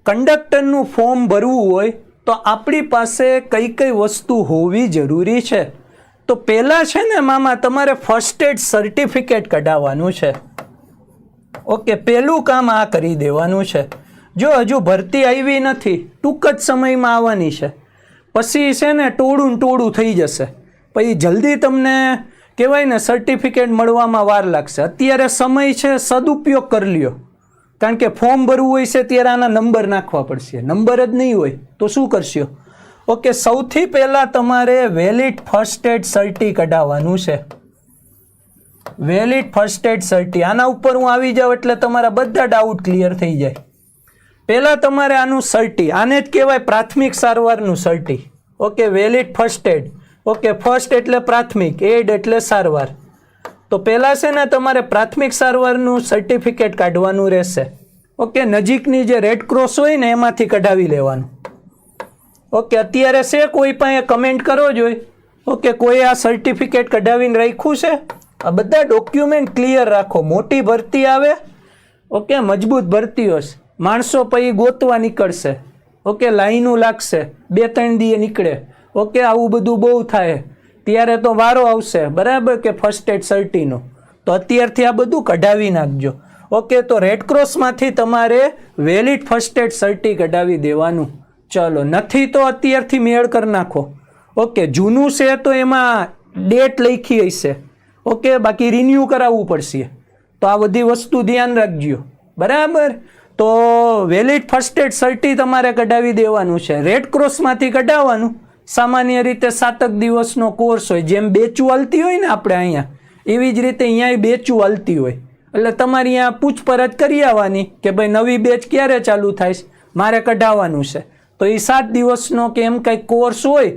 કંડક્ટરનું form ભરવું હોય તો આપણી પાસે કઈ કઈ વસ્તુ હોવી જરૂરી છે? તો પહેલાં છે ને મામા તમારે ફર્સ્ટ એડ સર્ટિફિકેટ કઢાવવાનું છે. ઓકે, પહેલું કામ આ કરી દેવાનું છે. જો હજુ ભરતી આવી નથી, ટૂંક જ સમયમાં આવવાની છે, પછી છે ને ટોળું થઈ જશે, પછી જલ્દી તમને કહેવાય ને સર્ટિફિકેટ મળવામાં વાર લાગશે. અત્યારે સમય છે, સદુપયોગ કરી લ્યો. કારણ કે ફોર્મ ભરવું હોય છે ત્યારે આના નંબર નાખવા પડશે. નંબર જ નહીં હોય તો શું કરશો? ઓકે, સૌથી પહેલાં તમારે વેલિડ ફર્સ્ટ એડ સર્ટી કઢાવવાનું છે. વેલિડ ફર્સ્ટ એડ સર્ટી, આના ઉપર હું આવી જાઉં એટલે તમારા બધા ડાઉટ ક્લિયર થઈ જાય. પહેલાં તમારે આનું સર્ટી, આને જ કહેવાય પ્રાથમિક સારવારનું સર્ટી. Okay, valid first aid. Okay, first એટલે પ્રાથમિક, એડ એટલે સારવાર. તો પહેલાં છે ને તમારે પ્રાથમિક સારવારનું સર્ટિફિકેટ કાઢવાનું રહેશે. ઓકે, નજીકની જે રેડ ક્રોસ હોય ને એમાંથી કઢાવી લેવાનું. ઓકે, અત્યારે છે કોઈ પાસે કમેન્ટ કરો જોઈએ. ઓકે, કોઈ આ સર્ટિફિકેટ કઢાવીને રાખ્યું છે? આ બધા ડોક્યુમેન્ટ ક્લિયર રાખો. મોટી ભરતી આવે, ઓકે, મજબૂત ભરતી હશે, માણસો પછી ગોતવા નીકળશે. ઓકે, લાઈનો લાગશે, 2-3 દીએ નીકળે. ઓકે, આવું બધું બહુ થાય, ત્યારે તો વારો આવશે, બરાબર, કે ફર્સ્ટ એડ સર્ટીનો. તો અત્યારથી આ બધું કઢાવી નાખજો. ઓકે, તો રેડક્રોસમાંથી તમારે વેલિડ ફર્સ્ટ એડ સર્ટી કઢાવી દેવાનું. ચલો, નથી તો અત્યારથી મેળ કરી નાખો. ઓકે, જૂનું છે તો એમાં ડેટ લખી હશે. ઓકે, બાકી રિન્યૂ કરાવવું પડશે. તો આ બધી વસ્તુ ધ્યાન રાખજો, બરાબર. તો વેલિડ ફર્સ્ટ એડ સર્ટી તમારે કઢાવી દેવાનું છે. રેડક્રોસમાંથી કઢાવવાનું. સામાન્ય રીતે 7 દિવસનો કોર્સ હોય, જેમ બેચું હાલતી હોય ને આપણે અહીંયા, એવી જ રીતે અહીંયા બેચું હાલતી હોય. એટલે તમારે અહીંયા પૂછપરછ કરી આવવાની કે ભાઈ નવી બેચ ક્યારે ચાલુ થાય, મારે કઢાવવાનું છે. તો એ 7 દિવસનો કે એમ કંઈક કોર્સ હોય,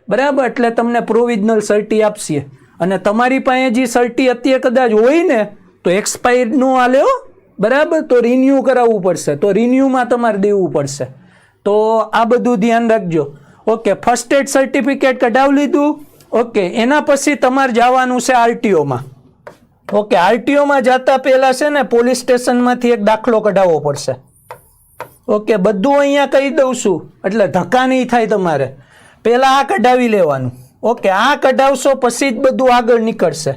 બરાબર. એટલે તમને પ્રોવિઝનલ સર્ટી આપશે. અને તમારી પાસે જે સર્ટી અત્યારે કદાચ હોય ને તો એક્સપાયર ન હાલે હો, બરાબર. તો રિન્યૂ કરાવવું પડશે. તો રિન્યૂમાં તમારે દેવું પડશે. તો આ બધું ધ્યાન રાખજો. ઓકે, ફર્સ્ટ એડ સર્ટિફિકેટ કઢાવી લીધું. ઓકે, એના પછી તમારે જવાનું છે આરટીઓમાં. ઓકે, આરટીઓમાં જતા પહેલાં છે ને પોલીસ સ્ટેશનમાંથી એક દાખલો કઢાવવો પડશે. ઓકે, બધું અહીંયા કહી દઉં છું એટલે ધક્કા નહીં થાય તમારે. પહેલાં આ કઢાવી લેવાનું. ઓકે, આ કઢાવશો પછી જ બધું આગળ નીકળશે.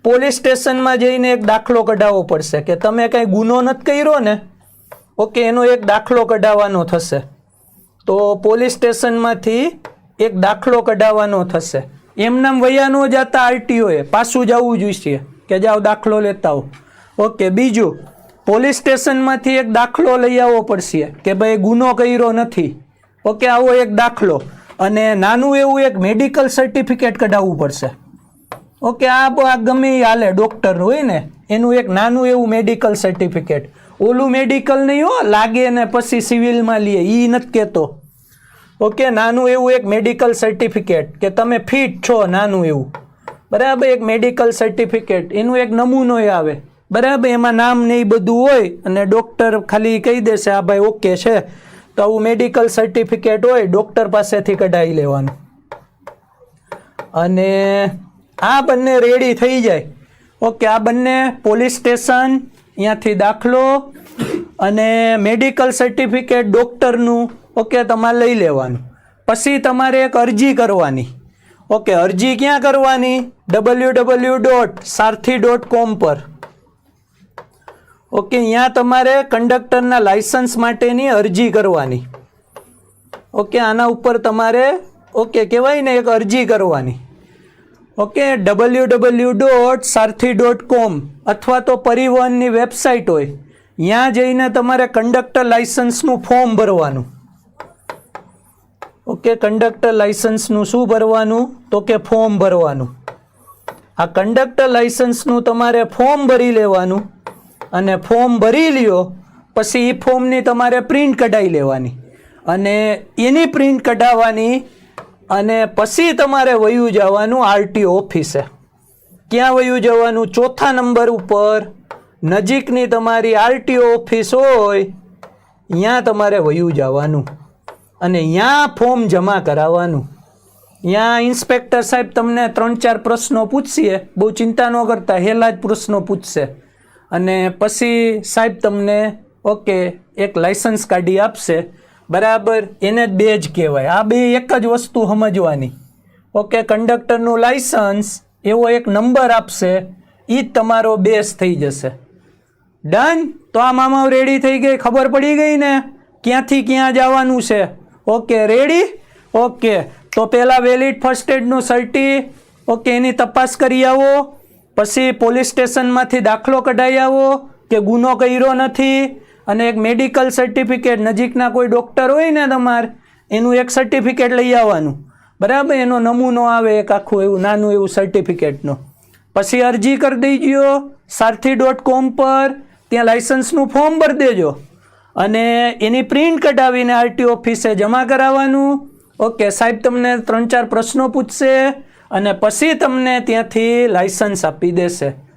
પોલીસ સ્ટેશનમાં જઈને એક દાખલો કઢાવવો પડશે કે તમે કંઈ ગુનો નથી કર્યો ને. ઓકે, એનો એક દાખલો કઢાવવાનો થશે. તો પોલીસ સ્ટેશનમાંથી એક દાખલો કઢાવવાનો થશે. એમનામ વયા ન જતા આરટીઓએ પાછું જવું જોઈશે કે જાઓ દાખલો લેતા હો. ઓકે, બીજું પોલીસ સ્ટેશનમાંથી એક દાખલો લઈ આવવો પડશે કે ભાઈ ગુનો કર્યો નથી. ઓકે, આવો એક દાખલો. અને નાનું એવું એક મેડિકલ સર્ટિફિકેટ કઢાવવું પડશે. ઓકે, આ ગમે એ હાલે, ડૉક્ટર હોય ને એનું એક નાનું એવું મેડિકલ સર્ટિફિકેટ. ઓલું મેડિકલ નહીં હો, લાગે ને પછી સિવિલમાં લે, એ નથી કહેતો. ઓકે, નાનું એવું એક મેડિકલ સર્ટિફિકેટ કે તમે ફિટ છો, નાનું એવું, બરાબર. એક મેડિકલ સર્ટિફિકેટ, એનું એક નમૂનો આવે, બરાબર. એમાં નામ ને એ બધું હોય અને ડૉક્ટર ખાલી કહી દેશે આ ભાઈ ઓકે છે. તો આવું મેડિકલ સર્ટિફિકેટ હોય, ડૉક્ટર પાસેથી કઢાવી લેવાનું. અને આ બંને રેડી થઈ જાય. ઓકે, આ બંને પોલીસ સ્ટેશન, અહીંયાથી દાખલો અને મેડિકલ સર્ટિફિકેટ ડૉક્ટરનું, ઓકે, તમારે લઈ લેવાનું. પછી તમારે એક અરજી કરવાની. ઓકે, અરજી ક્યાં કરવાની? www.sarthi.com પર. ઓકે, અહીંયા તમારે કંડક્ટરના લાયસન્સ માટેની અરજી કરવાની. ઓકે, આના ઉપર તમારે ઓકે કહેવાય ને એક અરજી કરવાની. ઓકે, www.sarthi.com અથવા તો પરિવહનની વેબસાઇટ હોય, ત્યાં જઈને તમારે કંડક્ટર લાયસન્સનું ફોર્મ ભરવાનું. ઓકે, કંડક્ટર લાયસન્સનું શું ભરવાનું? તો કે ફોર્મ ભરવાનું. આ કંડક્ટર લાયસન્સનું તમારે ફોર્મ ભરી લેવાનું. અને ફોર્મ ભરી લ્યો પછી એ ફોર્મની તમારે પ્રિન્ટ કઢાવી લેવાની. અને એની પ્રિન્ટ કઢાવવાની અને પછી તમારે વયું જવાનું આરટીઓ ઓફિસે. ક્યાં વયું જવાનું? 4થા નંબર ઉપર નજીકની તમારી આરટીઓ ઓફિસ હોય ત્યાં તમારે વયું જવાનું. અને ત્યાં ફોર્મ જમા કરાવવાનું. ત્યાં ઇન્સ્પેક્ટર સાહેબ તમને 3-4 પ્રશ્નો પૂછશે. બહુ ચિંતા ન કરતા, હેલા જ પ્રશ્નો પૂછશે. અને પછી સાહેબ તમને ઓકે એક લાયસન્સ કાઢી આપશે, બરાબર, એને જ બેજ કહેવાય. આ બે એક જ વસ્તુ સમજવાની. ઓકે, કંડક્ટરનું લાયસન્સ એવો એક નંબર આપશે, એ જ તમારો બેઝ થઈ જશે. ડન. તો આ મામાઓ રેડી થઈ ગઈ, ખબર પડી ગઈ ને ક્યાંથી ક્યાં જવાનું છે. Okay, ready. ઓકે, તો પહેલાં વેલિડ ફર્સ્ટ એડનું સર્ટી, ઓકે, એની તપાસ કરી આવો. પછી પોલીસ સ્ટેશનમાંથી દાખલો કઢાઈ આવો કે ગુનો કર્યો નથી, અને એક મેડિકલ સર્ટિફિકેટ, નજીકના કોઈ ડૉક્ટર હોય ને તમારે, એનું એક સર્ટિફિકેટ લઈ આવવાનું, બરાબર, એનો નમૂનો આવે એક આખું એવું નાનું એવું સર્ટિફિકેટનો. પછી અરજી કરી દેજો સારથી.com પર, ત્યાં લાયસન્સનું ફોર્મ ભરી દેજો અને એની પ્રિન્ટ કઢાવીને આરટી ઓફિસે જમા કરાવવાનું. ઓકે, સાહેબ તમને 3-4 પ્રશ્નો પૂછશે અને પછી તમને ત્યાંથી લાયસન્સ આપી દેશે.